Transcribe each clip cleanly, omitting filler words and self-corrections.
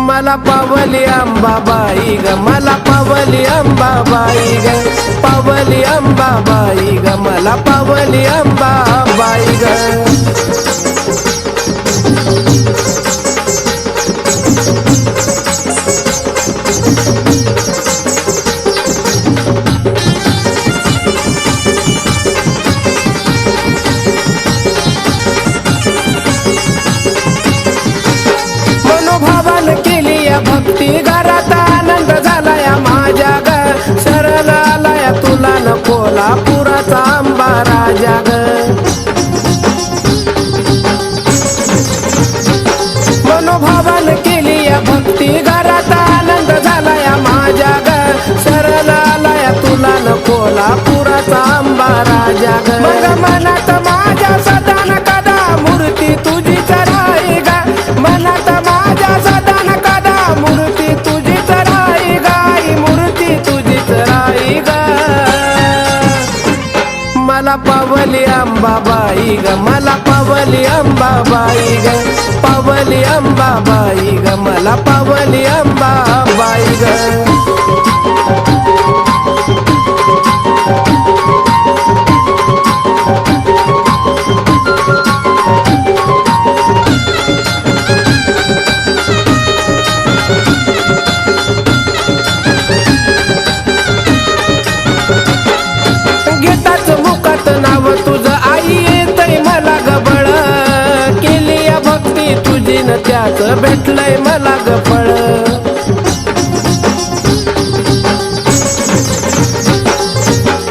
मला पावली अंबाबाई ग, मला पावली अंबाबाई ग, पावली अंबाबाई ग, मला पावली अंबाबाई ग। भक्ती घरात आनंद झालाया माझ्या ग, शरण आलाया तुला न कोल्हापुराचा अंबा राजा ग। मनोभावान केली या भक्ती घरात आनंद झालाया माझ्या ग, शरण आलाया तुला न कोल्हापुराचा अंबा राजा ग। मग मनात माझ्या सदा न कदा मूर्ती तुझीच राही ग, मनात माझ्या सदा न कदा मूर्ती तुझीच राही गाई, मूर्ती तुझीच राही ग। मला पावली अंबाबाई ग, मला पावली अंबाबाई ग, पावली अंबाबाई ग, मला पावली अंबाबाई ग। नाव तुझ आई येतय मला गबळ, केली या भक्ती तुझी न त्याच भेटलंय मला गफळ।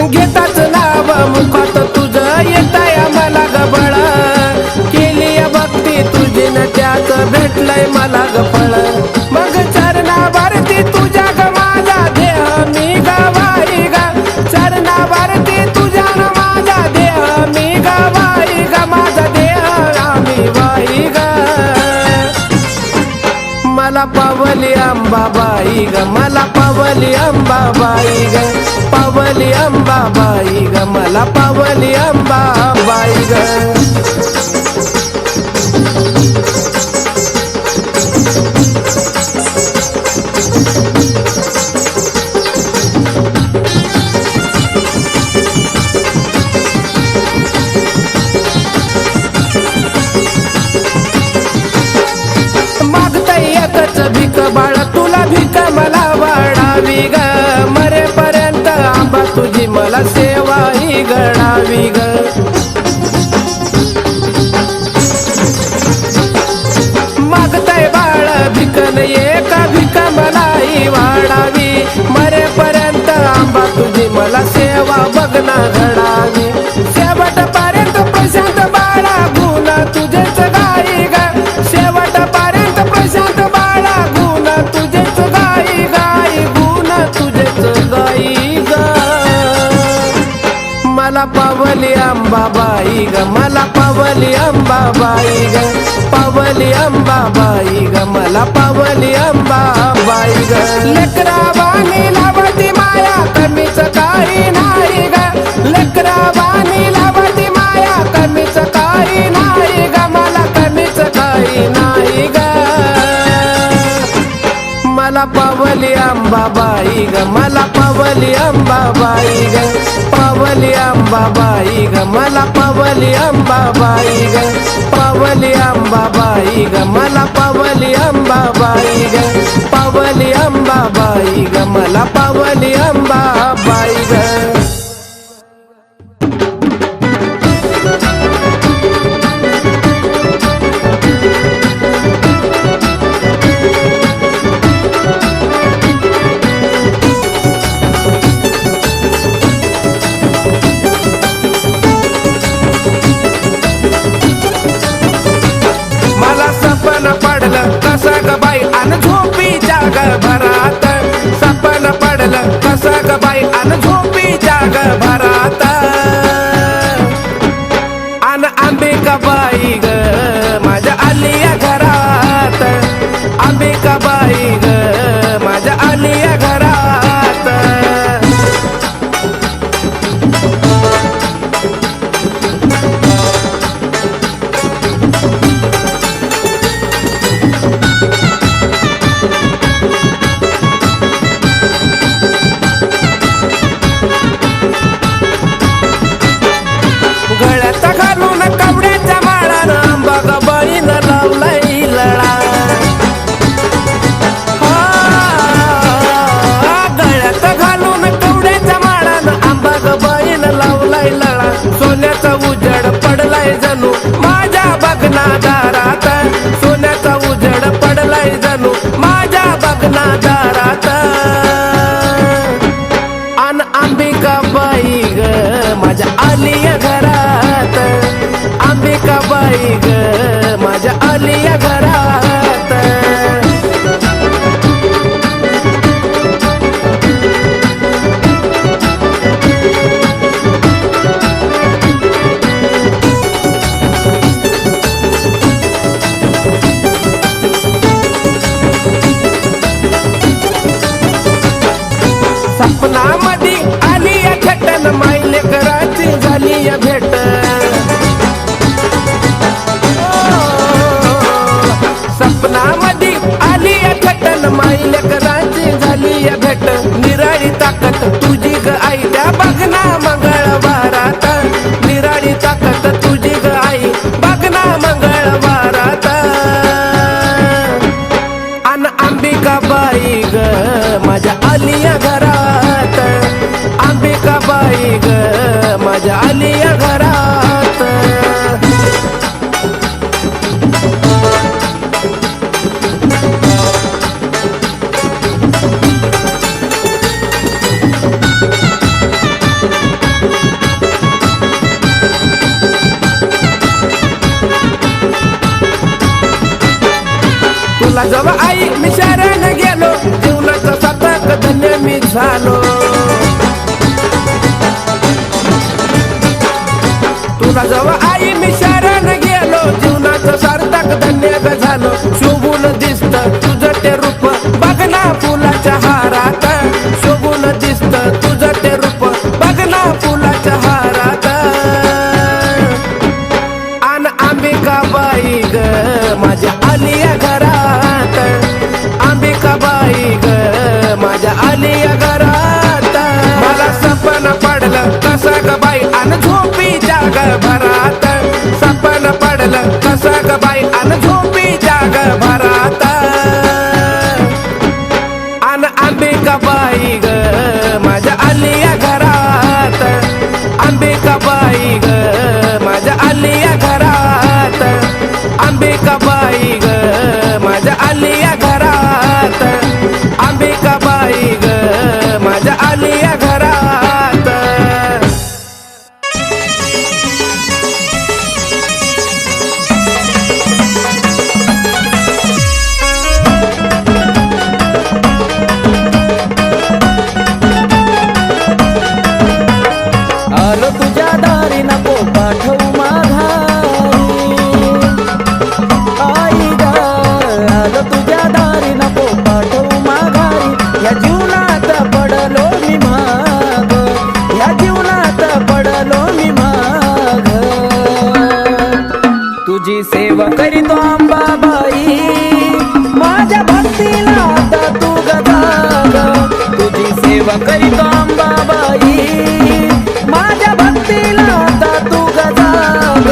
घेताच नाव मुखात तुझ येतय मला गबळ, केली या भक्ती तुझी न त्याच भेटलंय मला गफळ। मग चरणावरती तुझ्या ग माझा देह मी गवाई ग, चरणावरती तुझ्या मला पावली अंबाबाई ग, मला पावली अंबाबाई ग, पावली अंबाबाई ग, मला पावली अंबाबाई ग। भीक बाळ तुला भीक मला वाढावी ग, मरेपर्यंत आंबा तुझी मला सेवा ही गडावी ग। मागताय बाळ भीक एक भीक मलाही वाढावी, मरेपर्यंत आंबा तुझी मला सेवा बघना घडावी। शेवटपर्यंत प्रशांत बाळा गुण तुझेच गाई ग, शेवटपर्यंत प्रशांत बाळा गुण तुझेच गाई गाई, गुण तुझेच गाई ग। मला पावली अंबाबाई ग, मला पावली अंबाबाई ग, पावली अंबाबाई ग, मला पावली अंबाबाई ग। लेकरा बाणी लावती माया कमीच काही नाही ग, लेकरा बाणी लावती माया कमीच काही नाही ग, मला कमीच काही नाही ग। मला पावली अंबाबाई ग, मला पावली अंबाबाई ग, पावली अंबाबाई ग, मला पावली अंबाबाई ग, पावली अंबाबाई ग, मला पावली अंबाबाई ग, पावली अंबाबाई ग, मला पावली अंबाबाई ग। कसं ग बाई अन झोपीच्या ग भरात सपन पडलं कसं ग बाई अन झोपीच्या ग भरात अन अंबिकाबाई ग माझ्या आलिया घरात अंबिकाबाई ग माझ्या आलिया घरात गळ्यात घालून कवड्याच्या माळानं अंबाबाईनं लावलाय लळा गळ्यात घालून कवड्याच्या माळानं अंबाबाईनं लावलाय लळा सोन्याचा उजड पडलाय जणू माझ्या बघनादारात सोन्याचा उजड पडलाय जणू माझ्या बघनादारात अन अंबिकाबाई ग माझ्या आलिया घरात अंबिकाबाई ग माझ्या आलिया घरात सपनामध्ये आलिया खेटन मायले कराची झाली या भेट सपनामध्ये आलिया खेटन मायले कराची झाली या भेट निराळी ताकद तुझी ग आई त्या बघना मंगळवारात निराळी ताकद तुझी ग आई बघना मंगळवारात अन अंबिकाबाई ग माझ्या आलिया घरात अंबिकाबाई ग माझ्या आलिया घरात तुला जवळ आई मी शरण गेलो जीवनाचं शतक धन्य मी झालो तुला जवळ आई मी शरण गेलो जीवनाचं सार्थक धन्य झालो शोभून दिसत तुझं ते रूप बघना फुलाच्या हारात शोभून दिसत तुझं ते रूप बघना फुलाच्या हारात अन अंबिकाबाई ग माझ्या आलिया घरात अंबिकाबाई ग माझ्या आलिया घरात मला सपन पडलं कसं ग बाई अन झोपीच्या ग भरात सपन पडलं कसं ग बाई अन झोपीच्या ग भरात अन अंबिकाबाई ग माझ्या आलिया घरात अंबिकाबाई ग माझ्या आलिया घरात अंबिकाबाई ग माझ्या आलिया घरात अंबिकाबाई ग माझ्या आलिया घरात आलो तुझ्या दारी नको पाठवू माघारी आई ग आलो तुझ्या दारी नको पाठवू माघारी या जीवनात पडलो मी माग या जीवनात पडलो मी माग तुझी सेवा करीतो अंबाबाई माझ्या भक्तीला आता तू गजाग तुझी सेवा करीतो अंबाबाई माझ्या भक्तीला आता तू गजाग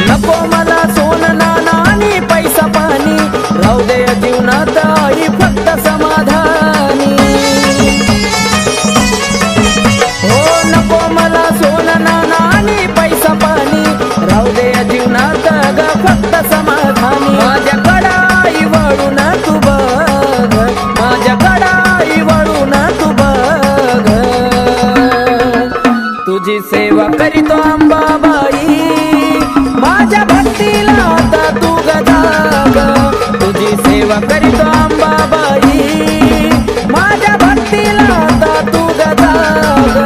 नको मला सोनं नाणं आणि पैसा पाणी राहू दे या जीवनात आई फक्त समाधानी हो नको सेवा करीतो अंबाबाई माझ्या भक्तीला आता तू गजाग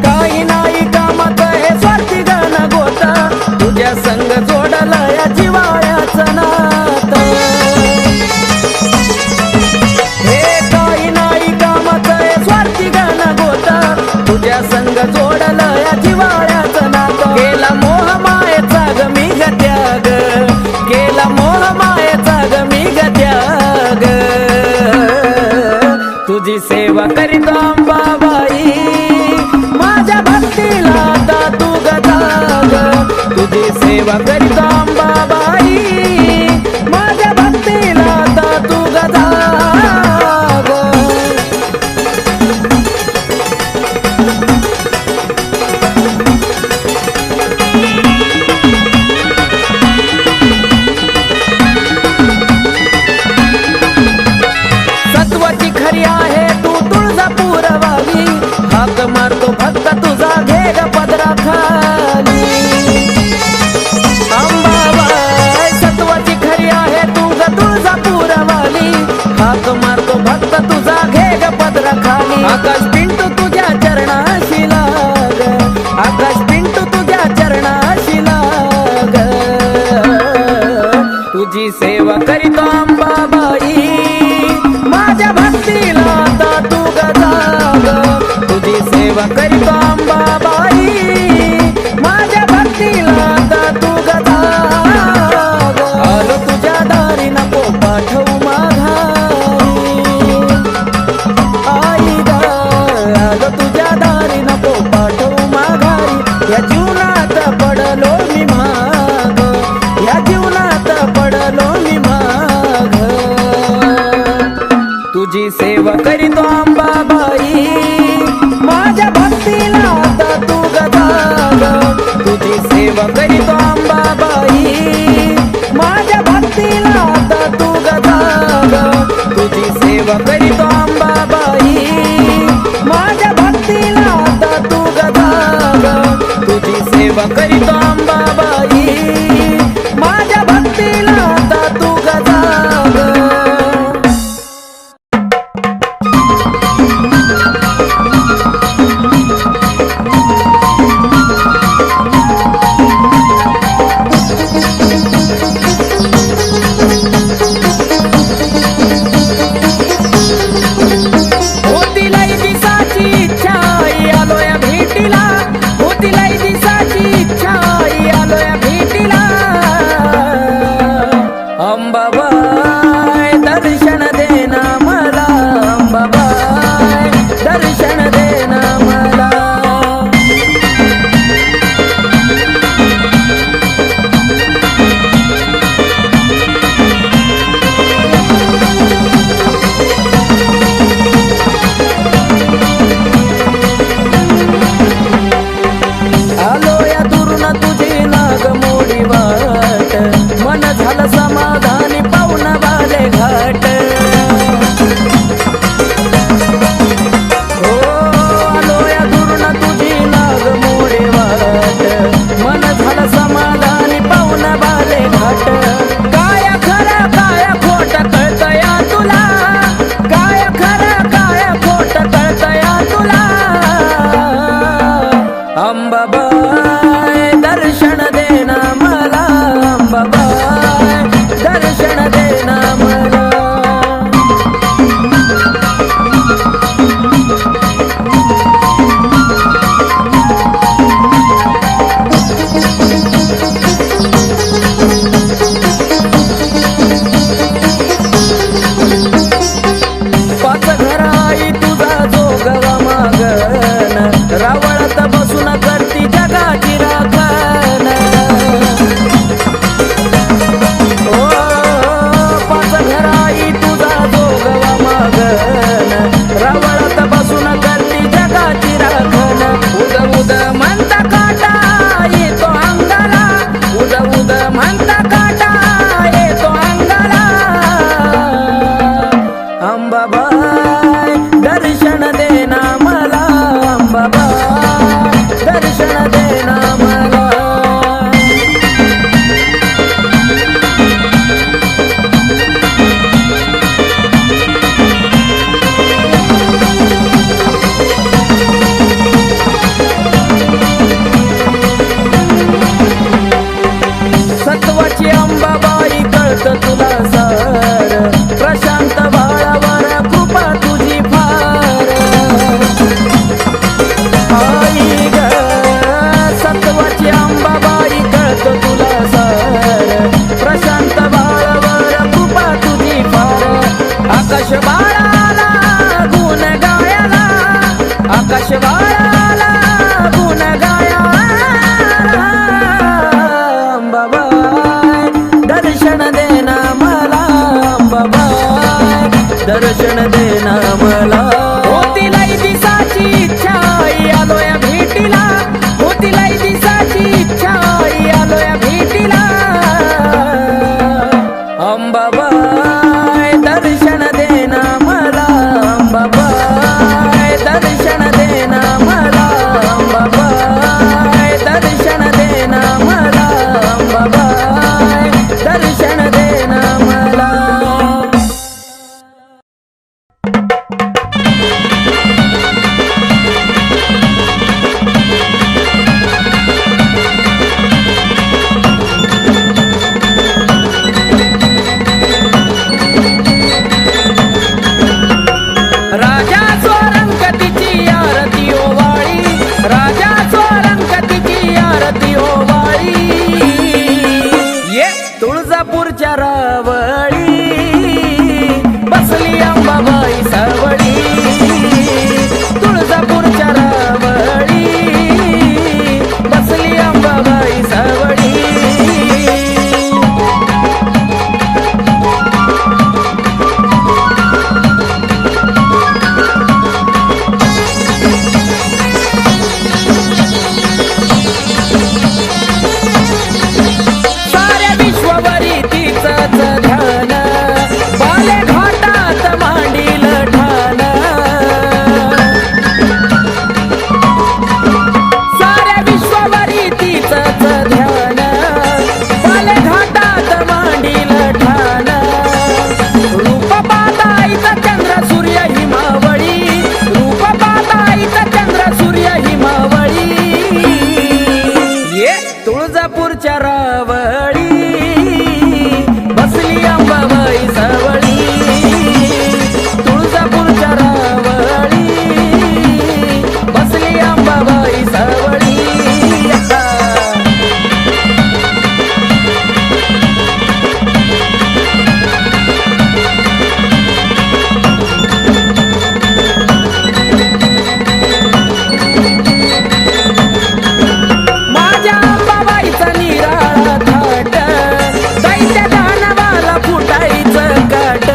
काही नाही कामात हे स्वार्थी गण गोता तुझ्या संग जोडला या जिवाळ्याचं नातं हे काही नाही कामात हे स्वार्थी गण गोता तुझ्या संग जोडला या जिवाळ्याचं नातं केला मोह मायेचा ग मी ग त्याग केला मोह मायेचा ग मी ग त्याग तुझी सेवा करीतो अंबाबाई माझ्या भक्तीला आता तू गजाग तुझी सेवा करीतो अंबाबाई माझ्या भक्तीला आता तू गजाग सत्वाची खरी आहे तू तुळजापूर वाली हाक मारतो भक्त तुझा घे ग पदरा खाली अंबाबाई सत्वाची खरी आहे तू ग तुळजापूर वाली हाक मारतो भक्त तुझा घे ग पदरा खाली आकाश पिंटू तुझ्या चरणाशी लाग आकाश पिंटू तुझ्या चरणाशी लाग तुझी सेवा करीतो अंबाबाई माझ्या भक्तीला आता तू गजाग तुझी सेवा करीतो अंबाबाई माझ्या भक्तीला आता तू गजाग आलो तुझ्या दारी नको पाठवू माघारी आई ग आलो तुझ्या दारी नको पाठवू माघारी या जीवनात पडलो मी माग या जीवनात पडलो मी माग तुझी सेवा करीतो अंबाबाई माझ्या भक्तीला आता तू गजाग तुझी सेवा करीतो अंबाबाई माझ्या भक्तीला आता तू गजाग तुझी सेवा करीतो अंबाबाई माझ्या भक्तीला आता तू गजाग तुझी सेवा करीतो अंबाबाई माझ्या भक्तीला आता तू गजाग होतीलाई दिसाची इच्छा आलो या भेटीला होतीलाई दिसाची इच्छा सत्वाची अंबाबाई कळत तुला सार प्रशांत बाळावर कृपा तुझी फार आई ग सत्वाची अंबाबाई कळत तुला सार प्रशांत बाळावर कृपा तुझी फार आकाश बाळाला गुण गायला आकाश बाळाला गुण गायला अंबाबाई दर्शन देना मला अंबाबाई दर्शन देना मला होतीलाई दिसाची इच्छा आलोया भेटीला होतीलाई दिसाची इच्छा आलोया भेटीला अंबाबाई दर्शन देना मला अंबाबाई दर्शन देना मला अंबाबाई दर्शन देना मला अंबाबाई दर्शन देना मला राजा स्वरंगतीची आरती ओवाळी राजा स्वरंगतीची आरती ओवाळी ये तुळजापूरच्या रावळी बसली अंबाबाई सावळी तुळजापूरच्या रावळी बसली अंबाबाई सावळी साऱ्या विश्वभरी तिचंच ध्यान बाले घाटात मांडील ठाण साऱ्या विश्वभरी तिचंच ध्यान बाले घाटात मांडील ठाण रूप पाहताईचा चंद्र सूर्य हिमावळी रूप पाहताईचा चंद्र सूर्य हिमावळी ये तुळजापूरच्या रावळी बसली अंबाबाई सावळी तुळजापूरच्या रावळी बसली अंबाबाई सावळी माझ्या अंबाबाईचा निराळा थाट दैत्य दानवाला फुटायचं काट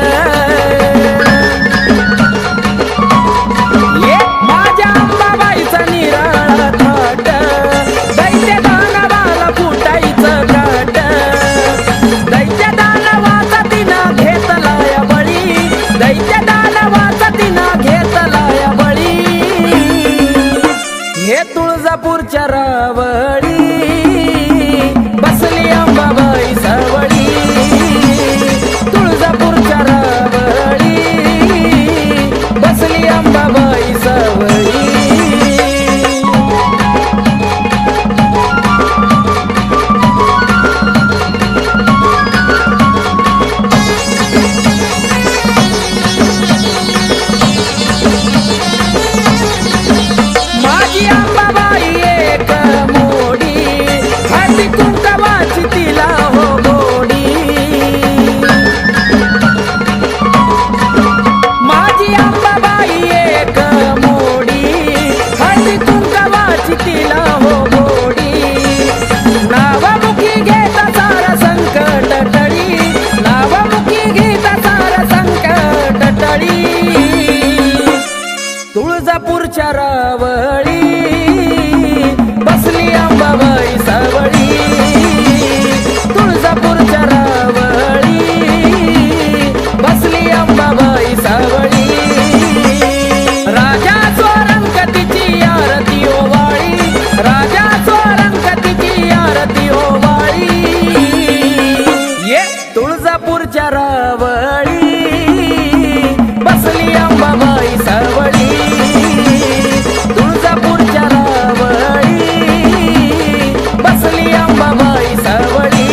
ये माझ्या अंबाबाईचा निराळा थाट दैत्य दानवाला फुटायचं काट दैत्य दानवाचा तिनं घेतलाय बळी दैत्य दानवाचा तिनं घेतलाय बळी हे तुळजापूरच्या रावळी बसली अंबाबाई सावळी तुळजापूरच्या रावळी बसली अंबाबाई सावळी माझी अंबाबाई एक मोडी हळदी कुंकवाची तिला हो गोडी माझी अंबाबाई एक मोडी हळदी कुंकवाची तिला हो गोडी नावामुखी घेता सारा संकट टळी नावामुखी घेता सारा संकट टळी तुळजापूरच्या रावळी बसली अंबाबाई सावळी तुळजापूरच्या रावळी बसली अंबाबाई सावळी राजा स्वरंगतीची आरती ओवाळी राजा स्वरंगतीची आरती ओवाळी ये तुळजापूरच्या रावळी बसली अंबाबाई सावळी तुळजापूरच्या रावळी बसली अंबाबाई सावळी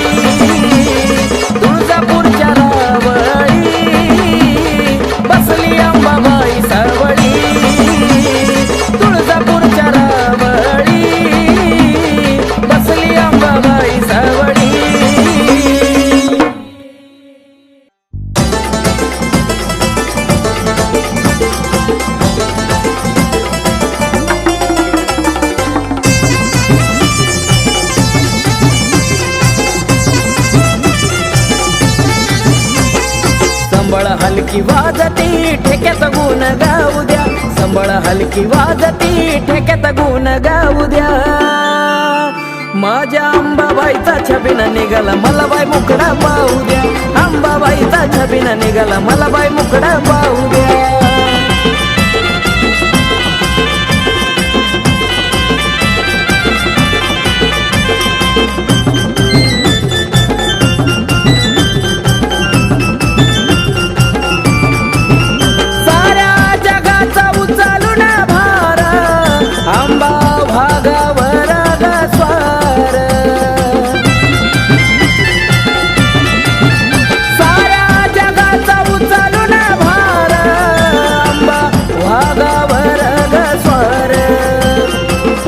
हलकी वाजती ठेक्यात गुण गाऊ द्या, संबळ हलकी वाजती ठेक्यात गुण गाऊ द्या. माझ्या अंबाबाईचा छबिना निघाला मला बाई मुकडा पाहू द्या, अंबाबाईचा छबिना निघाला मला बाई मुकडा पाहू द्या.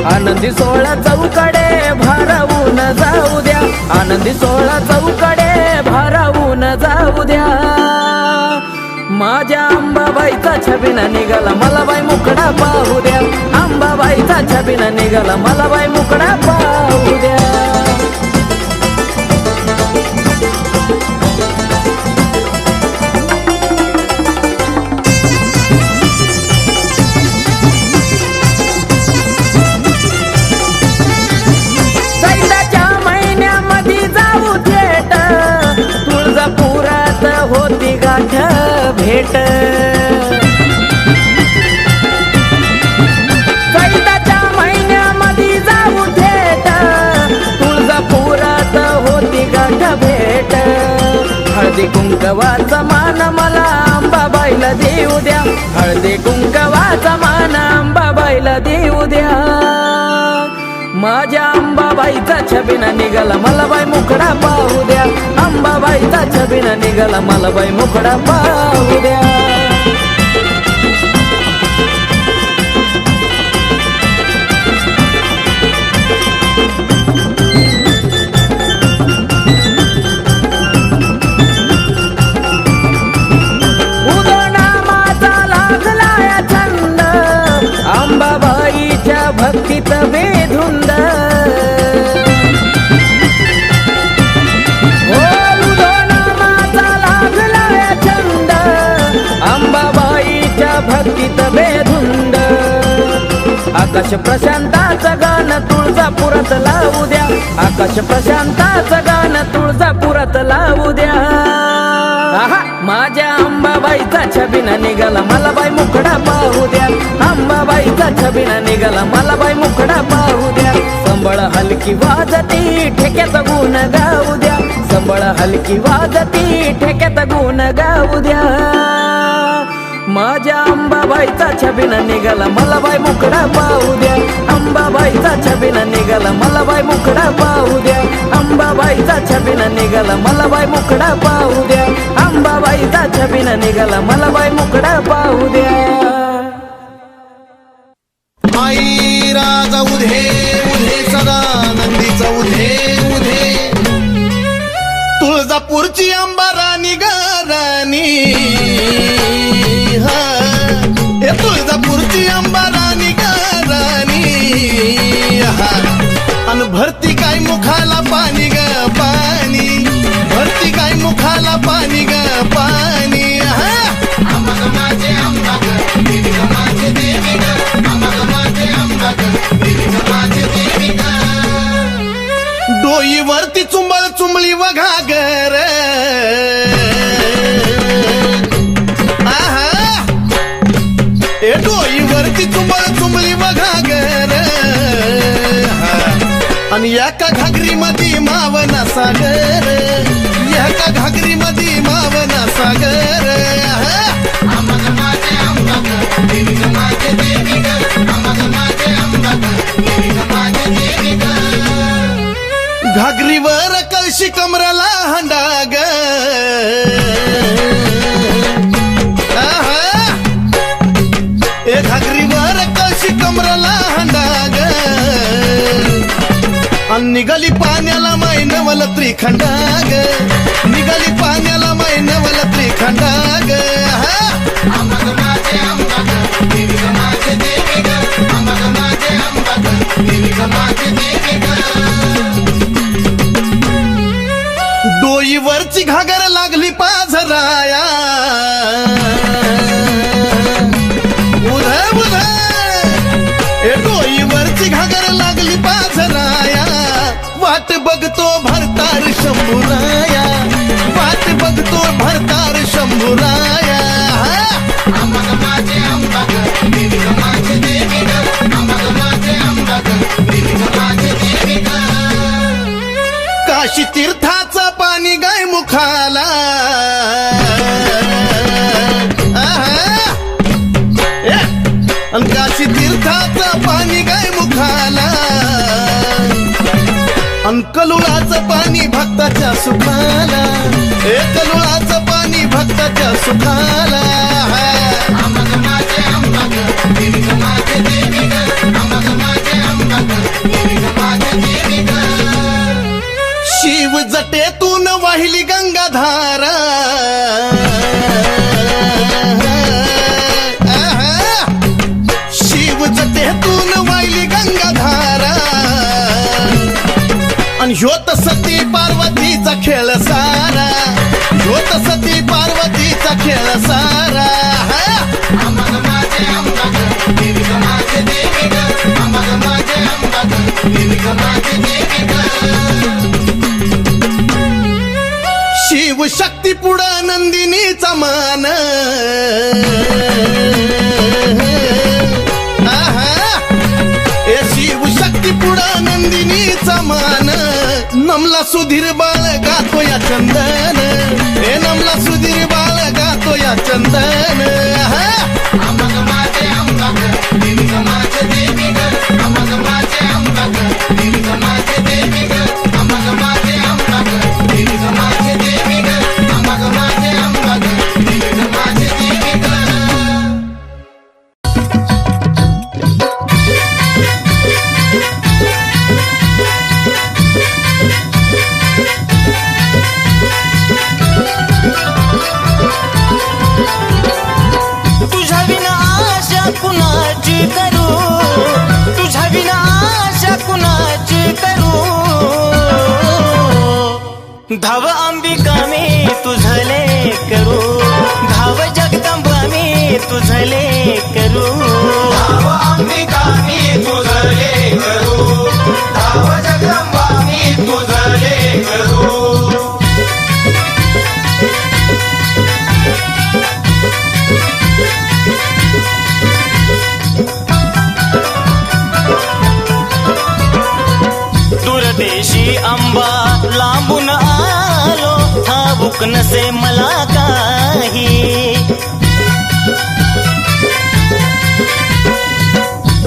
आनंदी सोळा चौकडे भारावून जाऊ द्या, आनंदी सोळा चौकडे भारावून जाऊ द्या. माझ्या अंबाबाईचा छबिना निघाला मला बाई मुकडा पाहू द्या, अंबाबाईचा छबिना निघाला मला बाई मुकडा पाहू द्या. होती गाठ भेट, चैताच्या महिन्यामध्ये जाऊ थेट, तुळजापुरात होती गाठ भेट. हळदी कुंकवाचा मान मला अंबाबाईला देऊ द्या, हळदी कुंकवाचा मान अंबाबाईला देऊ द्या. माझ्या अंबाबाईचा छबिना निघाला मला बाई मुकडा पाहू द्या, अंबाबाईचा छबिना निघाला मला बाई मुकडा पाहू द्या. उदोनामाचा लागलाय छंद, अंबाबाईच्या भक्तीत बेधुंद. भक्तीत बेधुंद. आकाश प्रशांताचं गाणं तुळजापुरात लावू द्या, आकाश प्रशांताचं गाणं तुळजापुरात लावू द्या. माझ्या अंबाबाईचा छबिना निघाला मला बाई मुकडा पाहू द्या, अंबाबाईचा छबिना निघाला मला बाई मुकडा पाहू द्या. संबळ हलकी वाजती ठेक्यात गुण गाऊ द्या, संबळ हलकी वाजती ठेक्यात गुण गाऊ द्या. माझ्या अंबाबाईचा छबिना निघाला मला बाई मुकडा पाहू द्या, अंबाबाईचा छबिना निघाला मला बाई मुकडा पाहू द्या, अंबाबाईचा छबिना निघाला मला बाई मुकडा पाहू द्या, अंबाबाईचा छबिना निघाला मला बाई मुकडा पाहू द्या. आई राजा उधे उधे सदा नंदीचा उधे उधे, तुळजापूरची अंबा राणी ग राणी, हे तुळजापूरची अंबा राणी ग राणी. अन भरती काय मुखाला पाणी ग पाणी, भरती काय मुखाला पाणी ग पाणी. माझे अंबा ग देवी ग माझे देवी ग, माझे अंबा ग देवी ग माझे देवी ग. डोईवरती चुंबळ चुंबळी वघागर, डोईवरती चुंबळ चुंबळी वघागर. आणि एका घागरी मध्ये मावना सागर, एका घागरी मध्ये मावना सागर. माझे अंबा ग देवी ग माझे देवी ग, माझे अंबा ग देवी ग माझे देवी ग. घागरीवर कळशी कमराला हंडाग, घागरीवर कळशी कमराला हंडाग. निघाली पाण्याला मैनवल त्रिखंडाग, निघाली पाण्याला मैनवल त्रिखंडाग. माझे अंबा ग देवी ग माझे देवी ग, माझे अंबा ग देवी ग माझे देवी ग. डोईवरची घागर लागली पाझराया उधळ उधळ डोईवरची घागर लागली पाझराया वाट बघतो भरतार शंभूराया वाट बघतो भरतार शंभूराया अंबाग माझे अंबाग देवी ग माझे देवी ग अंबाग माझे अंबाग देवी ग माझे देवी ग काशी तीर्थाचं पाणी गाय मुखाला काशी तीर्थाचं पाणी गाय मुखाला अन कलुळाचं पाणी भक्ताच्या सुखाला कलुळाचं पाणी भक्ताच्या सुखाला अंबाग माझे अंबाग देवी ग माझे देवी ग अंबाग माझे अंबाग देवी ग माझे देवी ग शिव जटेतून वाहिली गंगाधारा शिव जटेतून वाहिली गंगाधारा आणि ह्योत सती पार्वतीचा खेळ सारा ह्योत सती पार्वतीचा खेळ सारा अंबाग माझे अंबाग देवी ग माझे देवी ग अंबाग माझे अंबाग देवी ग माझे देवी ग शिव शक्ती पुढं नंदिनीचा मान शिव शक्ती पुढं नंदिनीचा मान नमला सुधीर बाळ गातो या चंदन नमला सुधीर बाळ गातो या चंदन अंबाग माझे अंबाग देवी ग माझे देवी ग अंबाग माझे अंबाग देवी ग माझे देवी ग अंबाग माझे अंबाग देवी ग माझे देवी ग अंबाग माझे अंबाग देवी ग माझे देवी ग तुझ्या विना आशा कुणाची करू तुझ्या विना आशा कुणाची करू धाव अंबिका मी तुझले करू धाव जगदंबा मी तुझले करू धाव अंबिका मी तुझले करू धाव जगदंबा मी तुझले करू दूरदेशी अंबा लांबून आलो ठाऊक नसे मला काही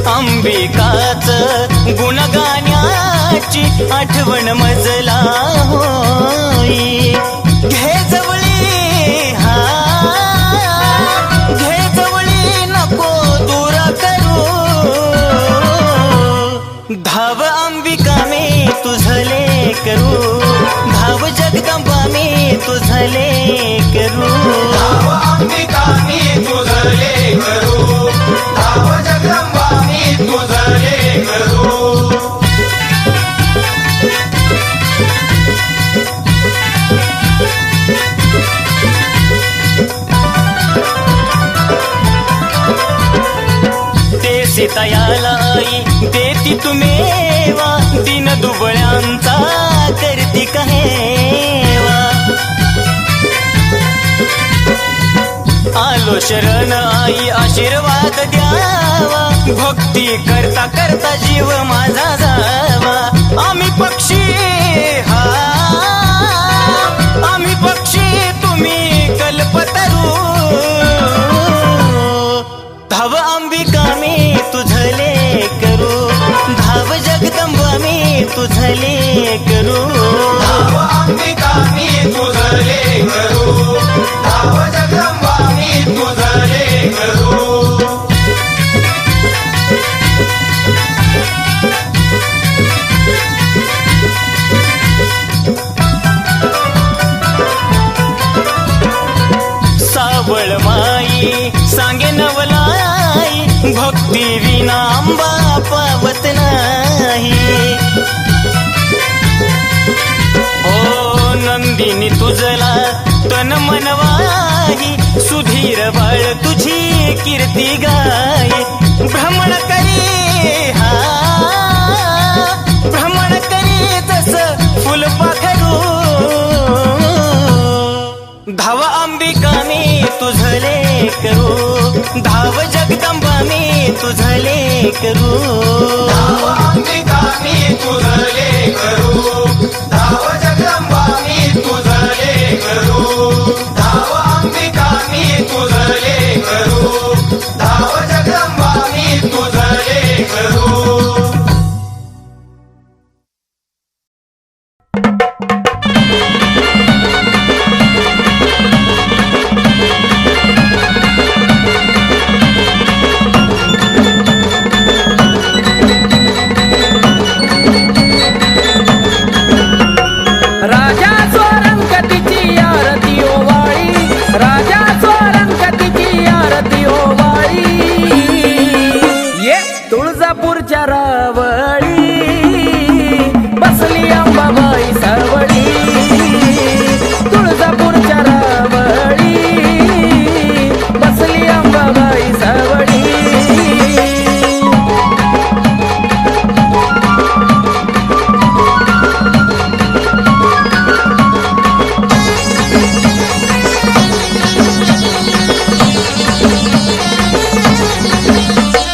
अंबिकाच गुणगाण्याची आठवण मजला होई घे जवळी घे जवळी नको दूर करू धाव अंबिका मी तुझले करू धाव जगदंबा मी तुझले करू धाव अंबिका मी तुझले करू धाव जगदंबा मी तुझले करू ते सीतायाला आई देती तुम्हेवा दिन दुबळ्यांचा करती कहेवा आलो शरण आई आशीर्वाद द्यावा भक्ती करता करता जीव माझा जावा आम्ही पक्षी आम्ही पक्षी तुम्ही कल्पतरू धाव अंबिका मी तुझले करू धाव जगदंबा मी तुझले करू धाव अंबिका मी तुझले करू धाव जगदंबा मी तुझले करू सावळ माई सांगे नवलाई भक्ती विना अंबा पावत नाही ओ नंद दिनी तुझला तन मनवाही सुधीर बाळ तुझी कीर्ती गाय भ्रमण करी हा भ्रमण करी तस फुलपाखरू धाव अंबिका मी तुझले करू धाव जगदंबा मी तुझले करू धाव अंबिका मी तुझले करू धाव जगदंबा मी तुझले करू धाव अंबिका मी तुझले करू धाव जगदंबा मी तुझले करू राजा स्वरंगतीची आरती ओवाळी राजा स्वरंगतीची आरती ओवाळी ये तुळजापूरच्या रावळी बसली अंबाबाई सावळी तुळजापूरच्या रावळी बसली अंबाबाई सावळी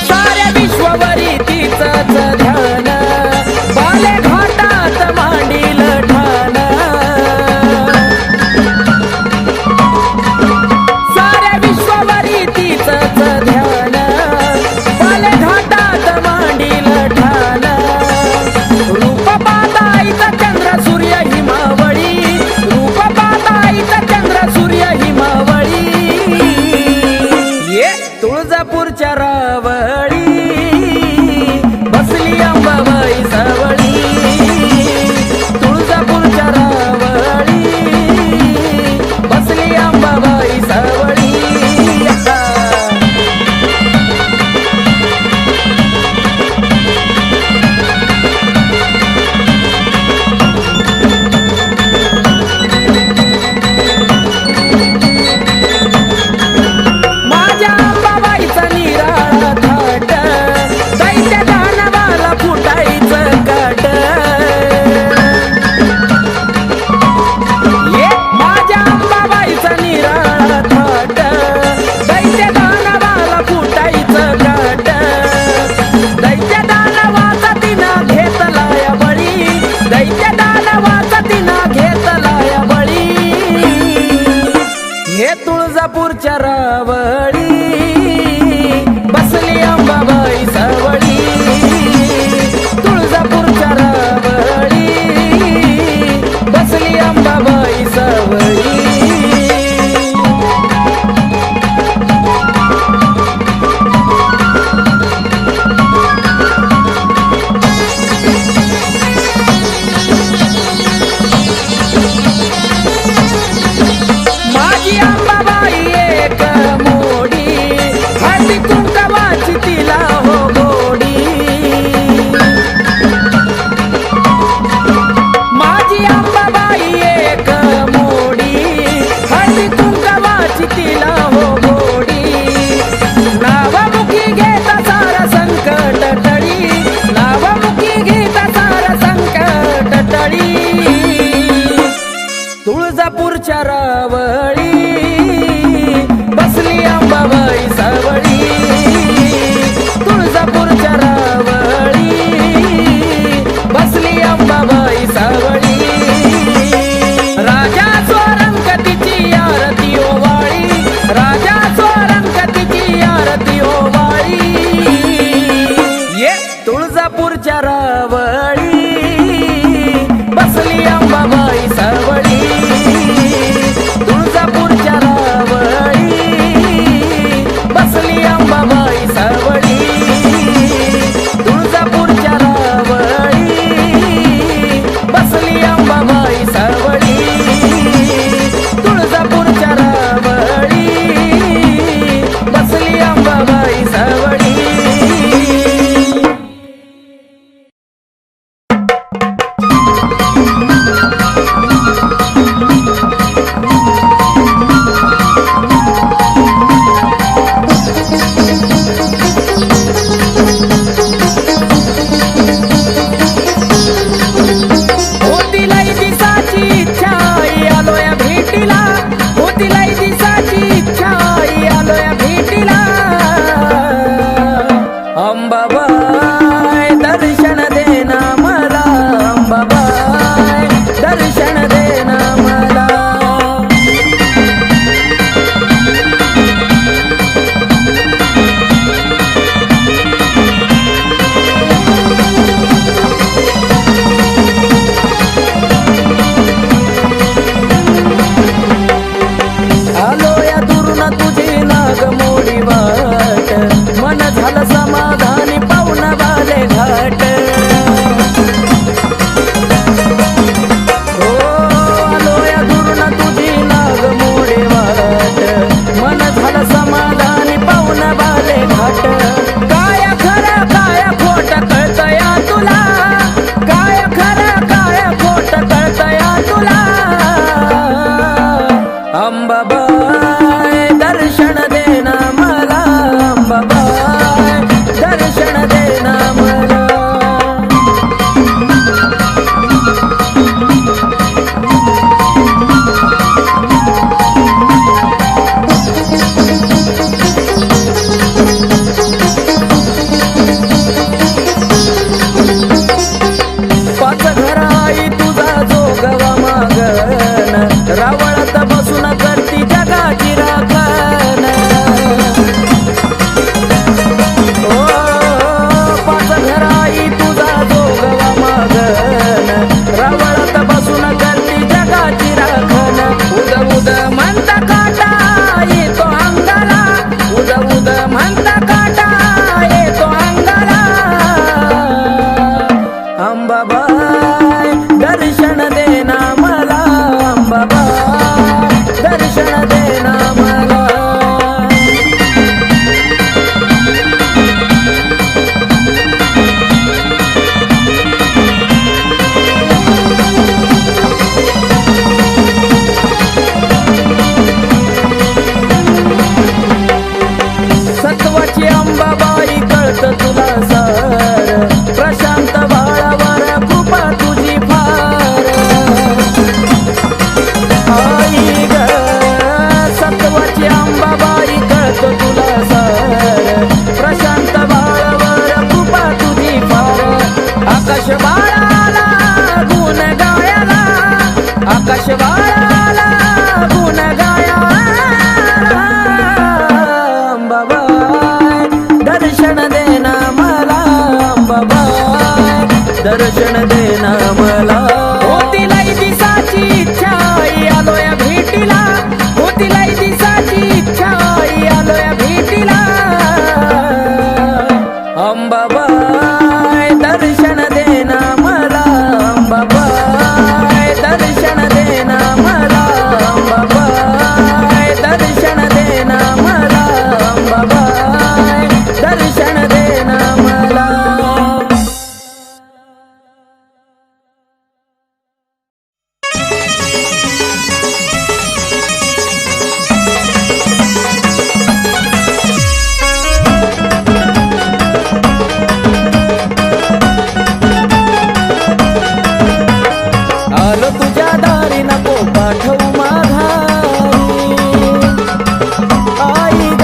साऱ्या विश्वावरी तिचंच ध्यान बाले घाटात मांडील ठाण साऱ्या विश्वावरी तिचंच ध्यान बाले घाटात मांडील ठाण रूप पाहताईचा चंद्र सूर्य हिमावळी रूप पाहताईचा चंद्र सूर्य हिमावळी ये तुळजापूरच्या रावळी बसली अंबाबाई सावळी तुळजापूरच्या रावळी बसली अंबाबाई सावळी माझ्या अंबाबाईचा निराळा थाट दैत्य दानवाला फुटायचं काट ये माझ्या अंबाबाईचा निराळा थाट दैत्य दानवाला फुटायचं काट दैत्य दानवाचा तिनं घेतलाय बळी दैत्य दानवाचा तिनं घेतलाय बळी हे तुळजापूरच्या रावळी बसली अंबाबाई सावळी तुळजापूरच्या रावळी बसली अंबाबाई सावळी माझी अंबाबाई एक मोडी हळदी कुंकवाची तिला हो गोडी माझी अंबाबाई एक मोडी हळदी कुंकवाची तिला हो गोडी नावमुखी घेता सारा संकट टळी नावमुखी घेता सारा संकट टळी तुळजापूरच्या रावळी बसली अंबाबाई सावळी तुळजापूरच्या रावळी बसली अंबाबाई सावळी राजा स्वरंगतीची आरती ओवाळी राजा स्वरंगतीची आरती ओवाळी ये तुळजापूरच्या रावळी बसली अंबाबाई सावळी तुळजापूरच्या रावळी बसली अंबाबाई अंबाबाई दर्शन देना मला, अंबाबाई दर्शन देना मला. पाच घराई तुझा जोगवा मागन, रावळात बसून करती जगाची राखण. ओ पाच घराई तुझा जोगवा मागन, रावळात बसून करती जगाची राखण. उद उद म्हणता काटा येतो अंगाला, उद उद म्हणता काटा येतो अंगाला. अंबाबाई दर्शन देना मला, अंबाबाई दर्शन देना मला. सत्वाची अंबाबाई कळत तुला सार, प्रशांत बाळावर कृपा तुझी फार. आई ग सत्वाची अंबाबाई कळत तुला सार, प्रशांत बाळावर कृपा तुझी फार. आकाश बाळाला गुण गायला, आकाश बाळाला गुण गायला. अंबाबाई दर्शन देना मला, अंबाबाई दर्शन देना मला. होतीलाई दिसाची इच्छा आलोय भेटीला, होतीलाई दिसाची इच्छा आलोय भेटीला. अंबाबाई दर्शन देना मला, अंबाबाई दर्शन देना मला, अंबाबाई दर्शन देना मला, अंबाबाई दर्शन देना मला. आलो तुझ्या दारी नको पाठवू माघारी. आई ग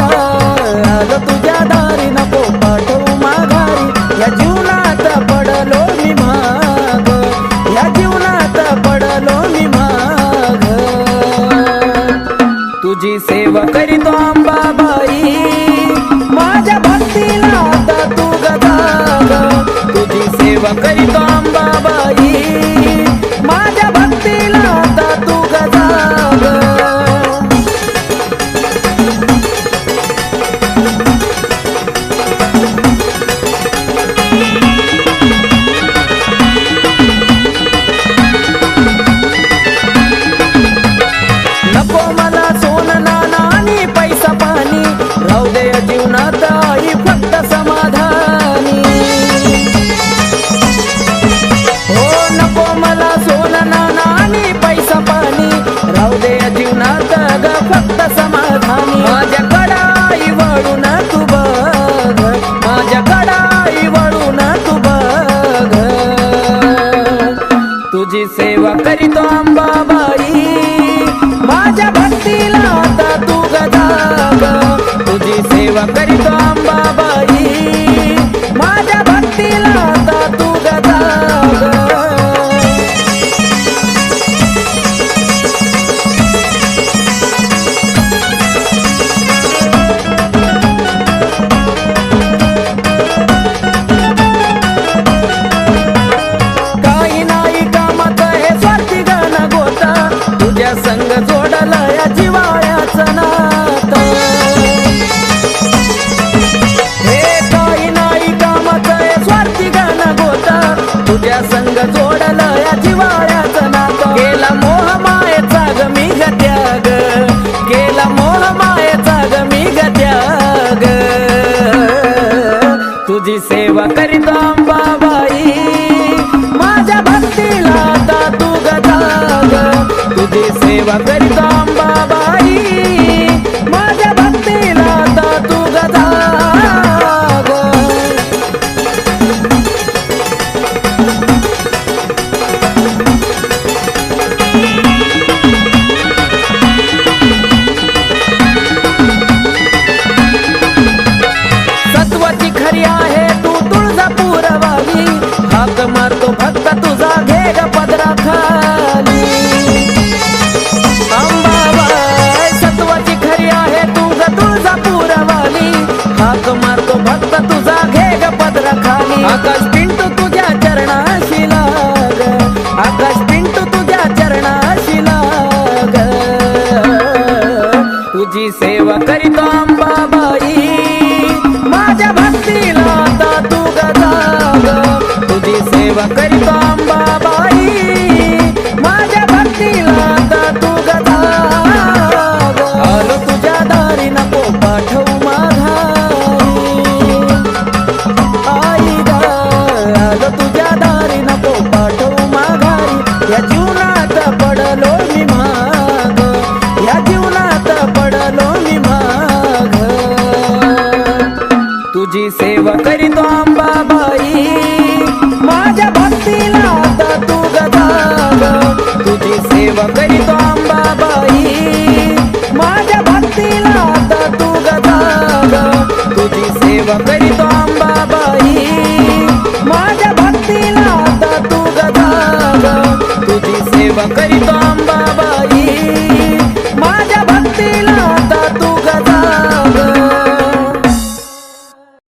आलो तुझ्या दारी नको पाठवू माघारी. या जीवनात पडलो मी माग, या जीवनात पडलो मी माग. तुझी सेवा करीतो अंबाबाई, माझ्या भक्तीला आता तू गजाग. तुझी सेवा करीतो अंबाबाई, माझ्या भक्तीला आता तू गजाग. नको मला सोनं नाणं आणि पैसा पाणी, राहू दे या जीवनात आई फक्त समाधानी. हो नको मला सोनं नाणं आणि पैसा पाणी, राहू दे या जीवनात ग फक्त समाधानी. माझ्या कडाई वळून तू बघ, माझ्या कडाई वळून तू बघ. तुझी सेवा करीतो अंबाबाई, माझ्या भक्तीला आता तू गजाग. तुझी सेवा करीतो अंबाबाई, माझ्या भक्तीला आता तू गजाग. काही नाही कामात हे स्वार्थी गण गोता, तुझ्या संग जोडला या जिवाळ्याचं नातं. हे काही नाही कामात हे स्वार्थी गण गोता, तुझ्या संग जोडला या जिवाळ्याचं नातं. केला मोह मायेचा ग मी ग त्याग, केला मोह मायेचा ग मी ग त्याग. तुझी सेवा करीतो अंबाबाई, माझ्या भक्तीला आता तू गजाग. तुझी सेवा करीतो अंबाबाई, तुझा घे ग पदरा खाली आकाश पिंटू तुझ्या चरणाशी लाग आकाश पिंटू तुझ्या चरणाशी लाग तुझी सेवा करीतो अंबाबाई माझ्या भक्तीला आता तू गजाग तुझी सेवा करीतो अंबाबाई माझ्या भक्तीला आता तू गजाग आलो तुझ्या दारी नको पाठवू माघारी आई ग आलो तुझ्या दारी नको पाठवू माघारी या जीवनात पडलो मी माग या जीवनात पडलो मी माग तुझी सेवा करीतो अंबाबाई माझ्या भक्तीला आता तू गजाग तुझी सेवा करीतो अंबाबाई माझ्या भक्तीला आता तू गजाग तुझी सेवा करीतो अंबाबाई माझ्या भक्तीला आता तू गजाग तुझी सेवा करी